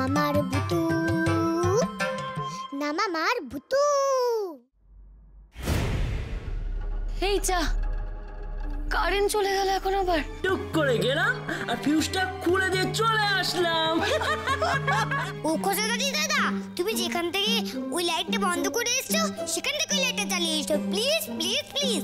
মামার ভুতু না মামার ভুতু। এই যা, কারেন্ট চলে গেল এখন আবার। টুক করে গেলাম আর ফিউজটা খুলে দিয়ে চলে আসলাম। ও খোঁজাদারি দাদা, তুমি যেখান থেকে ওই লাইটটা বন্ধ করে এসছো সেখান থেকে ওই লাইটটা চালিয়ে এসো, প্লিজ প্লিজ প্লিজ।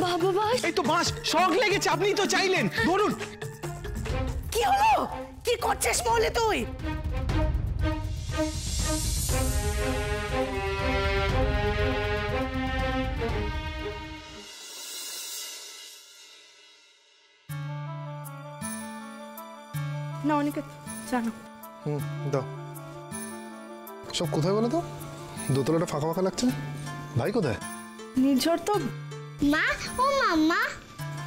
বাবু বাস, এই তো বাঁশ শক লেগেছে, আপনি তো চাইলেন, ধরুন। কি হলো? কি করছিস বলে তুই? না অনেকে জানো। দাও। সব কোথায় বলো তো? দোতলাটা ফাঁকা ফাঁকা লাগছে। ভাই কোথায়? নির্ঝর তো। মা, ও মাম্মা,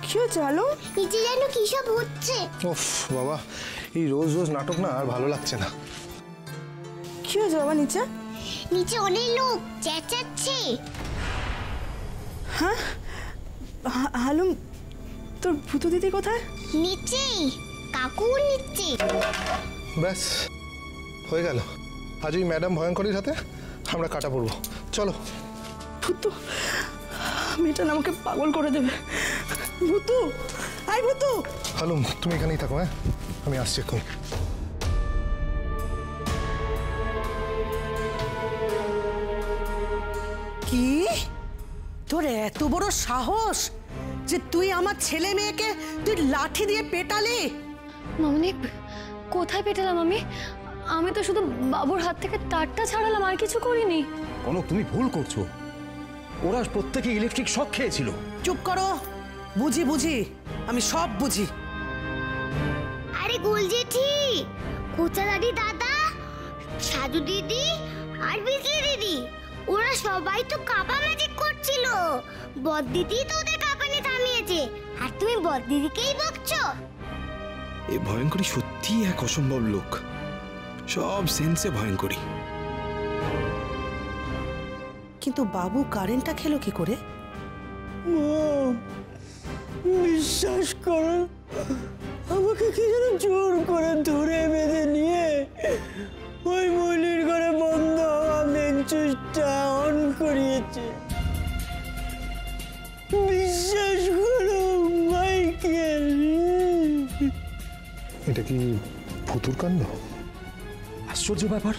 কি চালো? নিচে যেন কি সব হচ্ছে। ওফ বাবা, এই রোজ রোজ নাটক না আর ভালো লাগছে না। কি হয়েছে বাবা নিচে? নিচে অনেক লোক চেঁচাচ্ছে। হ্যাঁ হালুম, তোর ভূত দিদি কোথায়? নিচে, কাকু নিচে। ব্যাস হয়ে গেল। আজ ওই ম্যাডাম ভয়ঙ্করীর হাতে আমরা কাটা পড়বো। চলো। ভূতু, মেয়েটা আমাকে পাগল করে দেবে। ভূতু, আই ভূতু। হালুম, তুমি এখানেই থাকো। হ্যাঁ, আমি আসছি এখন। কি তোর এত বড় সাহস যে তুই আমার ছেলে মেয়েকে তুই লাঠি দিয়ে পেটালি? মামনি, কোথায় পেটালাম আমি? আমি তো শুধু বাবুর হাত থেকে তারটা ছাড়ালাম, আর কিছু করিনি। কনক, তুমি ভুল করছো। ওরা প্রত্যেকে ইলেকট্রিক শক খেয়েছিল। চুপ করো, বুঝি বুঝি, আমি সব বুঝি। আরে গোল জেঠি, কোচাদারি দাদা, সাজু দিদি আর বিজলি দিদি, ওরা সবাই তো কাপা ম্যাজিক করছিল। বদ দিদি তো ওদের কাঁপানি থামিয়েছে, আর তুমি বদ দিদিকেই বকছো। এ ভয়ঙ্করী সত্যি এক অসম্ভব লোক, সব সেন্সে ভয়ঙ্করী। কিন্তু বাবু কারেন্টটা খেলো কি করে? বিশ্বাস করো, আমাকে কি যেন জোর করে ধরে বেঁধে নিয়ে ওই মলির ঘরে বন্ধ হওয়া মেন সুইচটা অন করিয়েছে। বিশ্বাস করো মাইকেল। এটা কি ভূতুর কাণ্ড? আশ্চর্য ব্যাপার,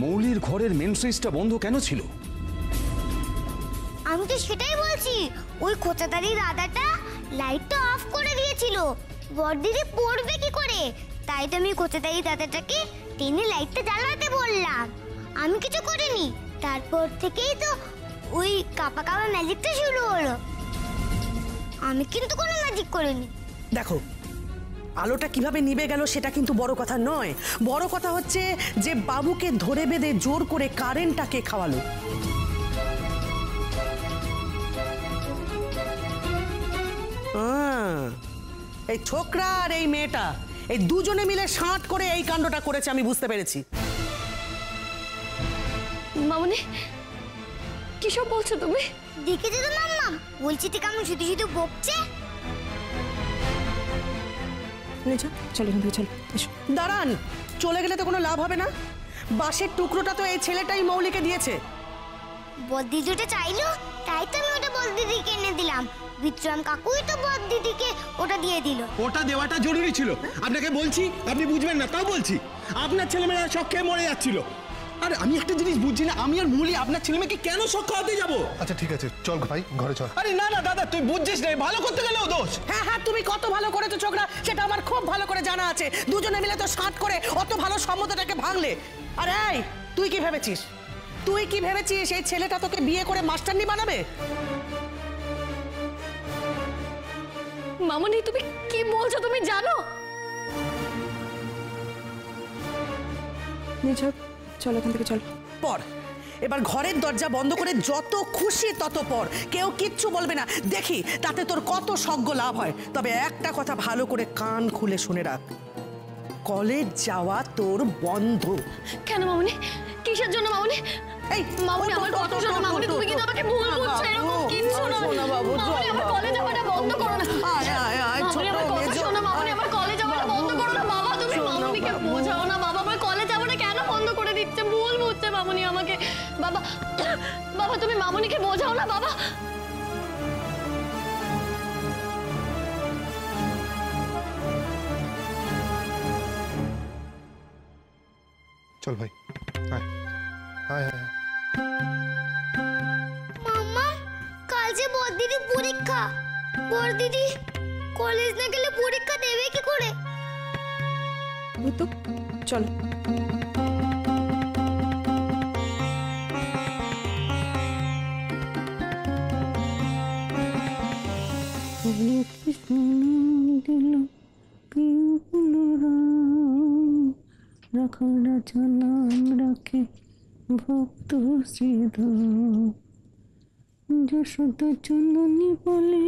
মৌলির ঘরের মেন সুইচটা বন্ধ কেন ছিল? আমি তো সেটাই বলছি, ওই খোঁচাদারি দাদাটা লাইটটা অফ করে দিয়েছিল। বড় দিদি পড়বে কি করে? তাই তো আমি খোঁচাদারি দাদাটাকে টেনে লাইটটা জ্বালাতে বললাম। আমি কিছু করিনি। তারপর থেকেই তো ওই কাপা কাপা ম্যাজিকটা শুরু হলো। আমি কিন্তু কোনো ম্যাজিক করিনি। দেখো, আলোটা কিভাবে নিভে গেল সেটা কিন্তু বড় কথা নয়। বড় কথা হচ্ছে যে বাবুকে ধরে বেঁধে জোর করে কারেন্টটাকে খাওয়ালো। এই ছোকরা আর এই মেয়েটা, এই দুজনে মিলে সাঁট করে এই কাণ্ডটা করেছে, আমি বুঝতে পেরেছি। মামনি, কি সব বলছো তুমি? দেখেছো তো মাম্মা, বলছি তো কেমন শুধু শুধু বকছে। চলো এখান থেকে, চলো এসো। দাঁড়ান, চলে গেলে তো কোনো লাভ হবে না। বাঁশের টুকরোটা তো এই ছেলেটাই মৌলিকে দিয়েছে। বদ্দিদিটা চাইলো, তাই তো আমি ওটা বদ্দিদিকে এনে দিলাম। বিক্রম কাকুই তো বদ্দিদিকে ওটা দিয়ে দিল। ওটা দেওয়াটা জরুরি ছিল। আপনাকে বলছি, আপনি বুঝবেন না, তাও বলছি। আপনার ছেলেমেয়েরা শক খেয়ে মরে যাচ্ছিল। আর আমি একটা জিনিস বুঝছি না, আমি আর মৌলি আপনার ছেলেমেয়েকে কেন শক খাওয়াতে যাবো? আচ্ছা ঠিক আছে, চল ভাই ঘরে চল। আরে না না দাদা, তুই বুঝছিস না, ভালো করতে গেলেও দোষ। হ্যাঁ হ্যাঁ, তুমি কত ভালো করেছো ছোকরা, সেটা আমার খুব ভালো করে জানা আছে। দুজনে মিলে তো সাঁট করে অত ভালো সম্মতটাকে ভাঙলে। আর এই, তুই কি ভেবেছিস? তুই কি ভেবেছিস এই ছেলেটা তোকে বিয়ে করে মাস্টারনি বানাবে? মামনি, তুমি কি বলছো? তুমি জানো? নির্ঝর, চলো এখান থেকে, চলো। পর, এবার ঘরের দরজা বন্ধ করে যত খুশি তত পর, কেউ কিচ্ছু বলবে না। দেখি তাতে তোর কত সজ্ঞ লাভ হয়। তবে একটা কথা ভালো করে কান খুলে শুনে রাখ, কলেজ যাওয়া তোর বন্ধ। কেন মামনি? কিসের জন্য মামনি? এই মামনি আমার কথা শোনো মামনি, তুমি কিন্তু আমাকে ভুল বুঝছো, এরকম কিচ্ছু নয়। মামনি আমার কলেজ যাওয়াটা বন্ধ করো না। মামনি আমার কথা শোনো মামনি, আমার কলেজ যাওয়াটা বন্ধ করো না বাবা। তুমি মামনিকে বোঝাও না বাবা, আমার কলেজ যাওয়াটা কেন বন্ধ করে দিচ্ছে? ভুল বুঝছে মামনি আমাকে। বাবা বাবা তুমি মামনিকে বোঝাও না বাবা। চল ভাই, আয় আয় আয়। মাম্মা, কাল যে বড়দিদির পরীক্ষা, বড়দিদি কলেজ না গেলে পরীক্ষা দেবে কি করে? ভূতু চলো। রাখে ভক্ত যশোদ জননী বলে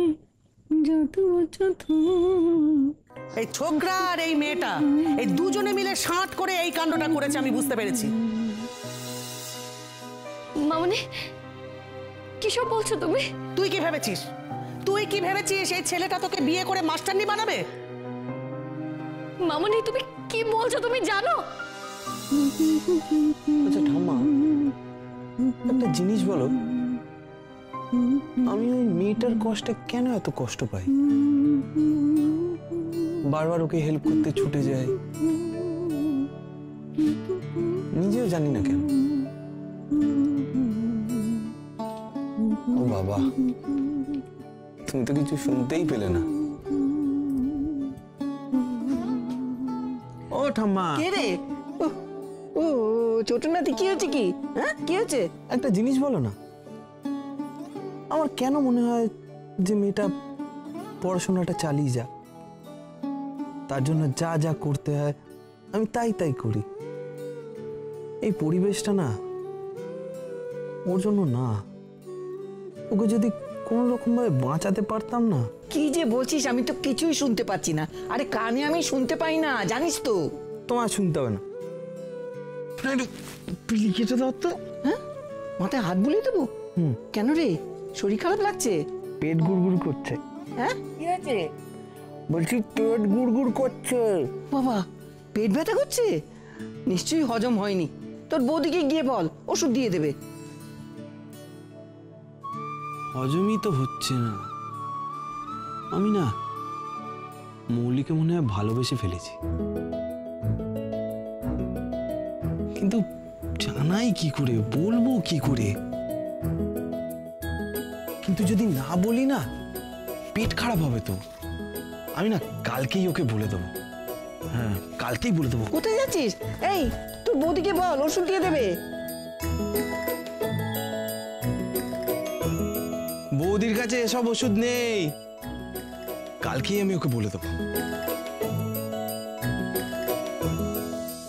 জাদু জাদু। এই ছোকরা আর এই মেয়েটা, এই দুজনে মিলে সাঁট করে এই কাণ্ডটা করেছে, আমি বুঝতে পেরেছি। মামনি কিসব বলছো তুমি? তুই কি ভেবেছিস? তুই কি ভেবেছিস এই ছেলেটা তোকে বিয়ে করে মাস্টারনি বানাবে? মামনি তুমি কি বলছো তুমি জানো? আচ্ছা ঠাম্মা, একটা জিনিস বলো, আমি ওই মেয়েটার কষ্টে কেন এত কষ্ট পাই? বারবার ওকে হেল্প করতে ছুটে যাই, নিজেও জানি না কেন। ও বাবা, তুমি তো কিছু শুনতেই পেলে না। ও ঠাম্মা। কে রে? ও ছোট নাতি, কি হয়েছে? কি হ্যাঁ কি হয়েছে? একটা জিনিস বলো না, আমার কেন মনে হয় যে মেয়েটা পড়াশোনাটা চালিয়ে যাক, তার জন্য যা যা করতে হয় আমি তাই তাই করি। এই পরিবেশটা না ওর জন্য না। ওকে যদি কোনো রকম ভাবে বাঁচাতে পারতাম না। কি যে বলছিস, আমি তো কিছুই শুনতে পাচ্ছি না। আরে কানে আমি শুনতে পাই না, জানিস তো। তোমার শুনতে হবে না, লিখেছে দাও তো। হ্যাঁ, মাথায় হাত বুলিয়ে দেবো? কেন রে, শরীর খারাপ লাগছে? পেট গুড়গুড় করছে। হ্যাঁ কি হয়েছে? বলছি পেট গুড়গুড় করছে। বাবা, পেট ব্যথা করছে? নিশ্চয়ই হজম হয়নি। তোর বৌদিকে গিয়ে বল, ওষুধ দিয়ে দেবে। হজমই তো হচ্ছে না। আমি না মৌলিকে মনে হয় ভালোবেসে ফেলেছি, কিন্তু জানাই কি করে, বলবো কি করে? কিন্তু যদি না বলি না, পেট খারাপ হবে তো। আমি না কালকেই ওকে বলে দেবো। হ্যাঁ, কালকেই বলে দেবো। কোথায় যাচ্ছিস? এই, তোর বৌদিকে বল, ওষুধ দিয়ে দেবে। বৌদির কাছে এসব ওষুধ নেই, কালকেই আমি ওকে বলে দেবো।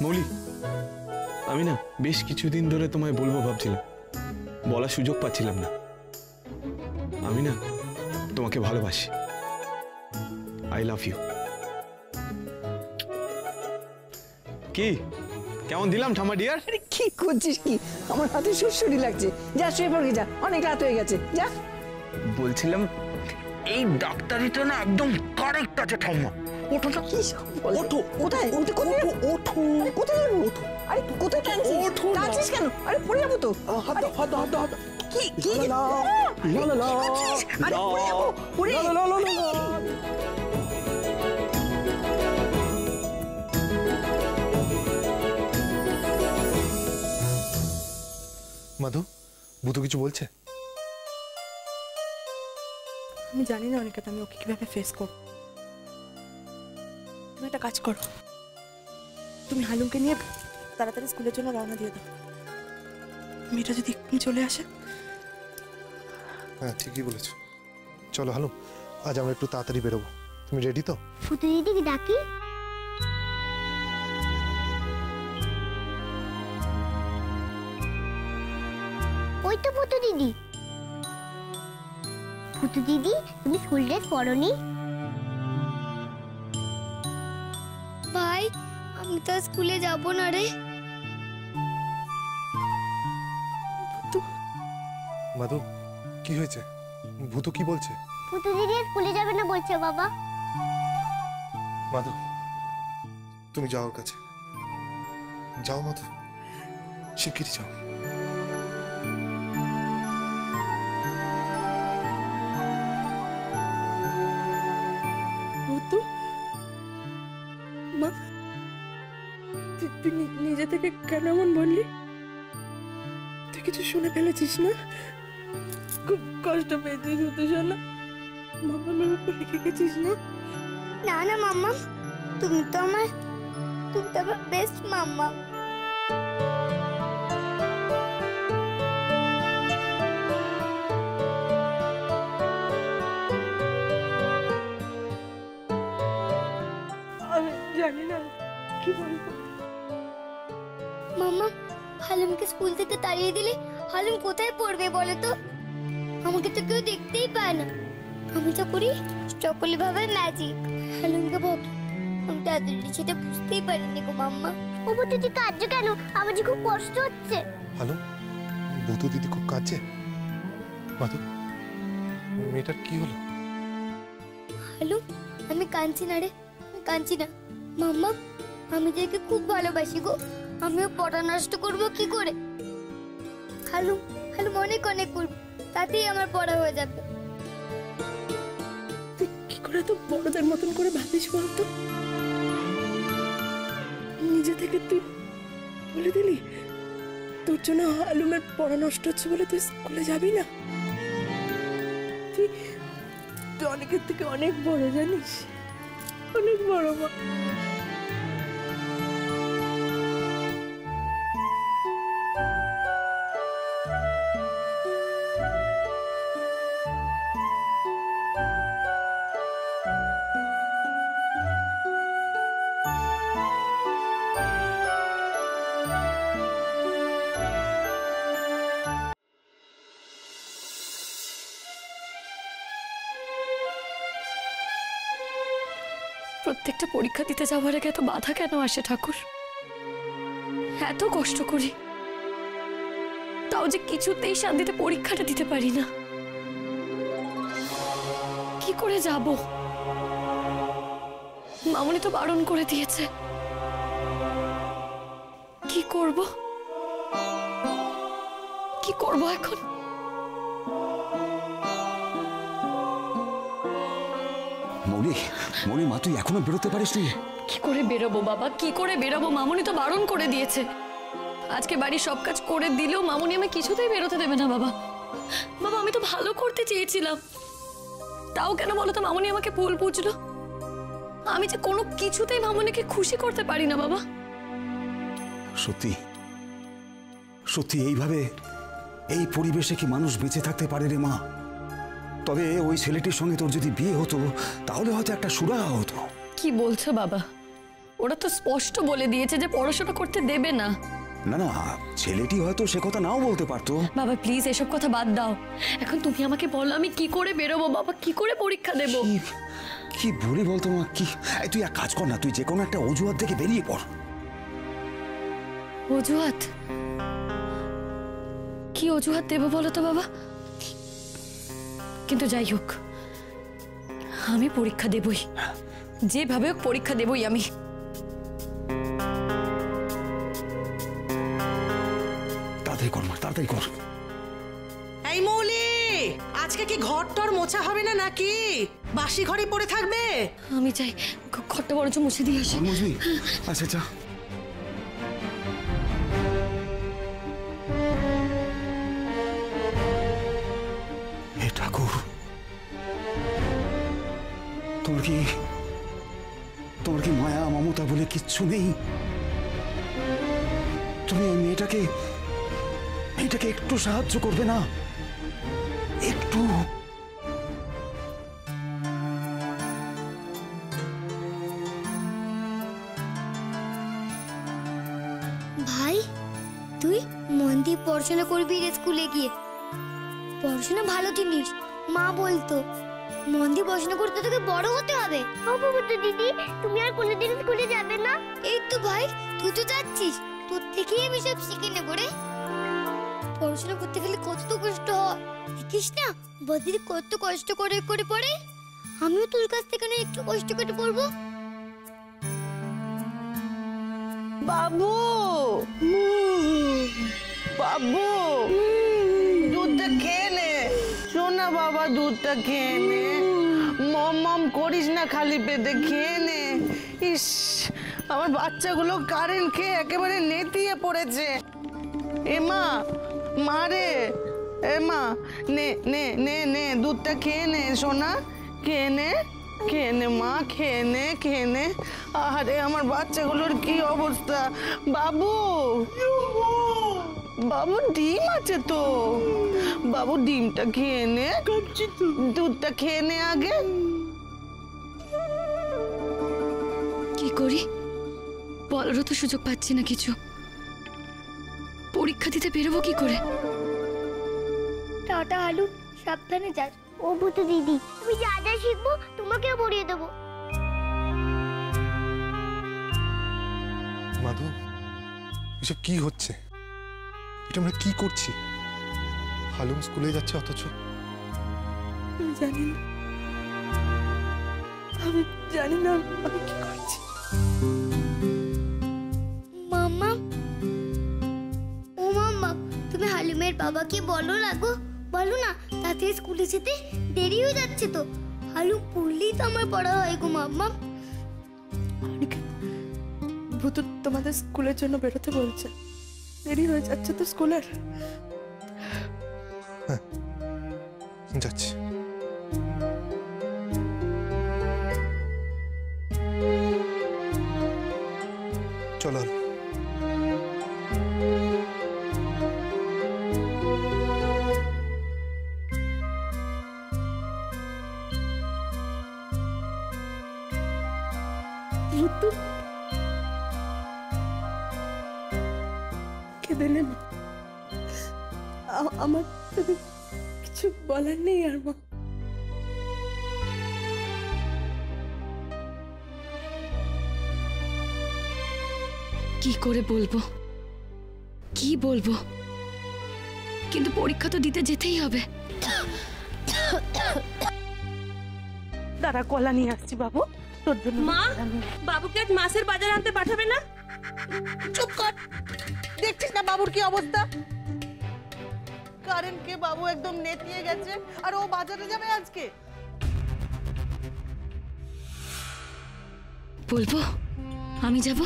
মৌলি, আমি না বেশ কিছুদিন ধরে তোমায় বলবো ভাবছিলাম, বলার সুযোগ পাচ্ছিলাম না। আমি না তোমাকে ভালোবাসি। I love you. কি কেমন দিলাম ঠাম্মা ডিয়ার? আরে কি করছিস কি? আমার হাতে সুরসুরি লাগছে। যা শুয়ে পড়ে যা, অনেক রাত হয়ে গেছে, যা। বলছিলাম এই ডাক্তারিটা না একদম কারেক্ট আছে ঠাম্মা। ওঠো তো, কি সব বলে? ওঠো, কোথায়? ওঠো, কোথায়? ওঠো, কোথায় যাবো? ওঠো। আরে কোথায় টানছিস? টানছিস কেন? আরে পড়ে যাবো তো। কি কি? কি করছিস? আরে পড়ে যাবো, পড়ে। মাধু, ভূতু কিছু বলছে? আমি জানি না অনিকেত, আমি ওকে কিভাবে ফেস করব। তুমি একটা কাজ করো, তুমি হালুমকে নিয়ে তাড়াতাড়ি স্কুলের জন্য রওনা দিয়ে দাও। মেয়েটা যদি এক্ষুনি চলে আসে। হ্যাঁ ঠিকই বলেছো। চলো হালুম, আজ আমরা একটু তাড়াতাড়ি বেরোবো। তুমি রেডি তো? ফুটু দিদিকে ডাকি। ওই তো ফুটু দিদি। ফুটু দিদি, তুমি স্কুল ড্রেস পরোনি? ভাই, তো স্কুলে যাব না রে। মাধু, কি হয়েছে? ভূতু কি বলছে? ভূতু দিদি স্কুলে যাবে না বলছে বাবা। মাধু, তুমি যাও ওর কাছে। যাও মাধু, শিগগিরই যাও। ভূতু, মা তুই নিজে থেকে কেন এমন বললি? তুই কিছু শুনে ফেলেছিস না? খুব কষ্ট পেয়েছিস ভূতু শোনা? মামার উপর রেখে গেছিস না? না না মাম্মা, তুমি তো আমার বেস্ট মাম্মা। আমি জানি না কি বলবো। মাম্মা, হালিমকে স্কুল থেকে তাড়িয়ে দিলে হালিম কোথায় পড়বে বলো তো? আমাকে তো কেউ দেখতেই পায় না। আমি তো করি সকলে ভাবে ম্যাজিক। হালিমকে বক, আমি তাদের সেটা বুঝতেই পারিনি গো মাম্মা। ও দিদি কাঁদছো কেন? আমার যে খুব কষ্ট হচ্ছে। হ্যালো, ভূতু দিদি খুব কাঁদছে? মাধু, মেয়েটার কি হলো? হ্যালো, আমি কাঁদছি না রে, আমি কাঁদছি না মাম্মা। আমি যে একে খুব ভালোবাসি গো। আমিও পড়া নষ্ট করবো কি করে? হ্যালো হ্যালো, অনেক অনেক করবো, তাতেই আমার পড়া হয়ে যাবে। তুই কি করে তো বড়দের মতন করে ভাবিস বলতো? নিজে থেকে তুই বলে দিলি তোর জন্য হালুমের পড়া নষ্ট হচ্ছে বলে তুই স্কুলে যাবি না? তুই অনেকের থেকে অনেক বড়, জানিস? অনেক বড় মা। প্রত্যেকটা পরীক্ষা দিতে যাওয়ার আগে এত বাধা কেন আসে ঠাকুর? এত কষ্ট করি, তাও যে কিছুতেই শান্তিতে পরীক্ষাটা দিতে পারি না। কি করে যাব? মামনি তো বারণ করে দিয়েছে। কি করব? কি করব এখন? মনি মা, তুই এখনো বেরোতে পারিস নি? কি করে বেরোবো বাবা, কি করে বেরোবো? মামনি তো বারণ করে দিয়েছে। আজকে বাড়ির সব কাজ করে দিলেও মামনি আমায় কিছুতেই বেরোতে দেবে না বাবা। বাবা, আমি তো ভালো করতে চেয়েছিলাম, তাও কেন বলো তো মামনি আমাকে ভুল বুঝলো। আমি যে কোনো কিছুতেই মামনিকে খুশি করতে পারি না বাবা। সত্যি সত্যি এইভাবে এই পরিবেশে কি মানুষ বেঁচে থাকতে পারে রে মা? তবে ওই ছেলেটির সঙ্গে তোর যদি বিয়ে হতো তাহলে হয়তো একটা সুরাহা হতো। কি বলছো বাবা? ওরা তো স্পষ্ট বলে দিয়েছে যে পড়াশোনা করতে দেবে না। না না, ছেলেটি হয়তো সে কথা নাও বলতে পারতো। বাবা প্লিজ এসব কথা বাদ দাও। এখন তুমি আমাকে বলো আমি কি করে বেরোবো বাবা, কি করে পরীক্ষা দেব? কি বলি বলতো মা, কি তুই এক কাজ কর না, তুই যে কোনো একটা অজুহাত থেকে বেরিয়ে পড়। অজুহাত? কি অজুহাত দেবো বলো তো বাবা? কিন্তু যাই হোক, আমি পরীক্ষা দেবই, যেভাবে হোক পরীক্ষা দেবই আমি। তাড়াতাড়ি কর মা, তাড়াতাড়ি কর। এই মৌলি, আজকে কি ঘর টর মোছা হবে না নাকি? বাসি ঘরে পড়ে থাকবে? আমি চাই ঘরটা বরঞ্চ মুছে দিয়ে আসি। মুছবি? আচ্ছা যা। হে ঠাকুর, তোমার কি মায়া মমতা বলে কিচ্ছু নেই? তুমি ওই মেয়েটাকে একটু সাহায্য করবে না? একটু? ভাই, তুই মন দিয়ে পড়াশোনা করবি রে স্কুলে গিয়ে। পড়াশোনা ভালো জিনিস, মা বলতো। মন দিয়ে পড়াশোনা করতে তোকে বড় হতে হবে। বাবু তো দিদি, তুমি আর কোনোদিন স্কুলে যাবে না? এই তো ভাই, তুই তো যাচ্ছিস, তোর থেকেই আমি সব শিখে নেবো রে। পড়াশোনা করতে গেলে কত কষ্ট হয় দেখিস না, বদির কত কষ্ট করে করে পড়ে। আমিও তোর কাছ থেকে না একটু কষ্ট করে পড়বো। বাবু বাবু, দুধটা খেয়ে নে। শোনা বাবা, দুধটা খেয়ে নে। মম মম করিস না খালি পেটে, খেয়ে নে। ইস, আমার বাচ্চাগুলো কারেন্ট খেয়ে একেবারে নেতিয়ে পড়েছে। এমা, মা রে, এমা, নে নে নে নে, দুধটা খেয়ে নে সোনা, খেয়ে নে, খেয়ে নে মা, খেয়ে নে, খেয়ে নে। আরে আমার বাচ্চাগুলোর কি অবস্থা। বাবু বাবু, ডিম আছে তো, বাবু ডিমটা খেয়ে নে, দুধটা খেয়ে নে আগে। কি করি, বলারও তো সুযোগ পাচ্ছি না কিছু। পরীক্ষা দিতে বেরোবো কি করে? টাটা হালু, সাবধানে যাস। ও ভূতু দিদি, আমি যা যা শিখবো তোমাকেও পড়িয়ে দেবো। মাধু, এসব কি হচ্ছে? এটা আমরা কি করছি? হালুম স্কুলে যাচ্ছে অথচ আমি জানি না, আমি জানি না আমি কি করছি। মাম্মা, ও মাম্মা, তুমি হালিমের বাবাকে বলো না গো, বলো না, তাতে স্কুলে যেতে দেরি হয়ে যাচ্ছে তো। হালুম পড়লেই তো আমার পড়া হয় গো মাম্মা। ভূতু তোমাদের স্কুলের জন্য বেরোতে বলছে, দেরি হয়ে যাচ্ছে তো স্কুলের। যাচ্ছি। চলো। ভূতু কেঁদে নে মা, আমার তোকে কিছু বলার নেই আর মা। কি করে বলবো, কি বলবো? কিন্তু পরীক্ষা তো দিতে যেতেই হবে। দাঁড়া, কলা নিয়ে আসছি বাবু তোর জন্য। মা, বাবুকে আজ মাছের বাজার আনতে পাঠাবে না? চুপ কর, দেখছিস না বাবুর কি অবস্থা? কারেন্ট কে বাবু একদম নেতিয়ে গেছে, আর ও বাজারে যাবে আজকে। বলবো আমি যাব,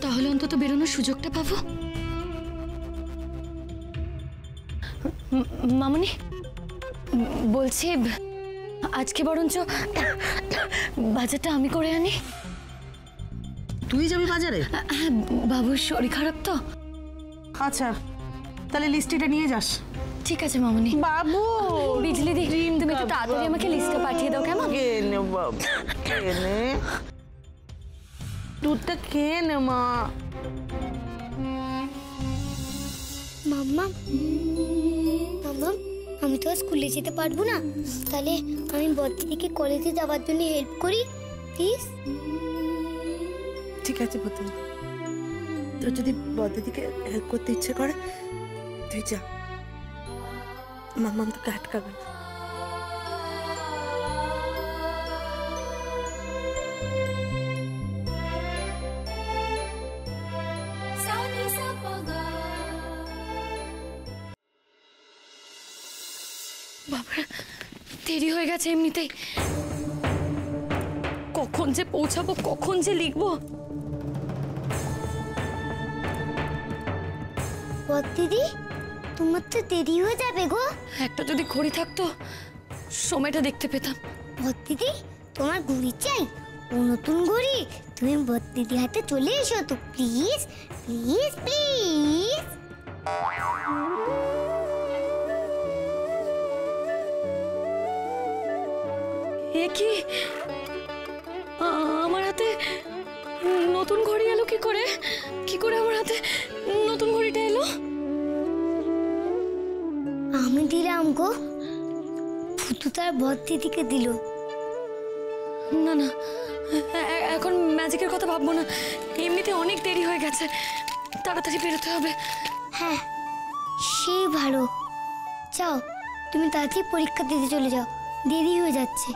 তাহলে অন্তত বেরোনোর সুযোগটা পাবো। মামনি বলছি, আজকে বরঞ্চ বাজারটা আমি করে আনি। তুই যাবি বাজারে? হ্যাঁ, বাবুর শরীর খারাপ তো। আচ্ছা, তাহলে লিস্টটা নিয়ে যাস। ঠিক আছে মামনি। বাবু, বিজলি দি, তুমি একটু তাড়াতাড়ি আমাকে লিস্টটা পাঠিয়ে দাও কেমন? খেয়ে নে বাবু, খেয়ে নে, দুধটা খেয়ে নে মা। মাম্মা, মাম্মা, আমি তো আর স্কুলে যেতে পারবো না, তাহলে আমি বড়দিদিকে কলেজে যাওয়ার জন্য হেল্প করি প্লিজ। ঠিক আছে ভূতু, তোর যদি বড়দিদিকে হেল্প করতে ইচ্ছে করে তুই যা, মাম্মা তোকে আটকাবে না। বাবা, দেরি হয়ে গেছে এমনিতেই। কখন যে পৌঁছাবো, কখন যে লিখবো। দিদি, তোমার তো দেরি হয়ে যাবে গো। একটা যদি ঘড়ি থাকতো, সময়টা দেখতে পেতাম। দিদি, তোমার ঘড়ি চাই? ও নতুন ঘড়ি, তুমি দিদি হাতে চলে এসো তো প্লিজ প্লিজ প্লিজ। এ কি, আমার হাতে নতুন ঘড়ি এলো কি করে? কি করে আমার হাতে নতুন ঘড়িটা এলো? আমি দিলাম গো। কিন্তু তার বর দিদিকে দিল। না না, এখন ম্যাজিকের কথা ভাববো না, এমনিতে অনেক দেরি হয়ে গেছে, তাড়াতাড়ি বেরোতে হবে। হ্যাঁ, সেই ভালো। যাও, তুমি তাড়াতাড়ি পরীক্ষা দিতে চলে যাও, দেরি হয়ে যাচ্ছে।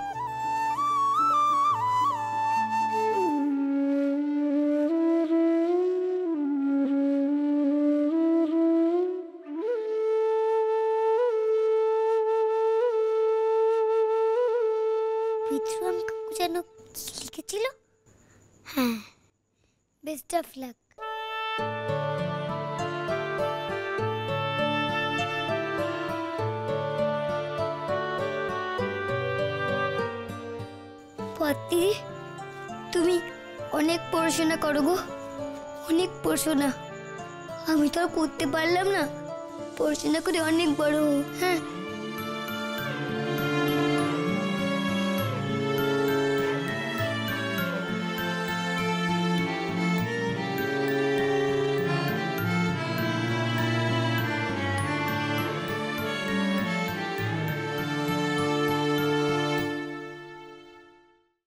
বিক্রম কাকু যেন কি লিখেছিল? হ্যাঁ, বেস্ট অফ লাক। পতি, তুমি অনেক পড়াশোনা করো গো, অনেক পড়াশোনা। আমি তো আর করতে পারলাম না, পড়াশোনা করে অনেক বড় হও। হ্যাঁ।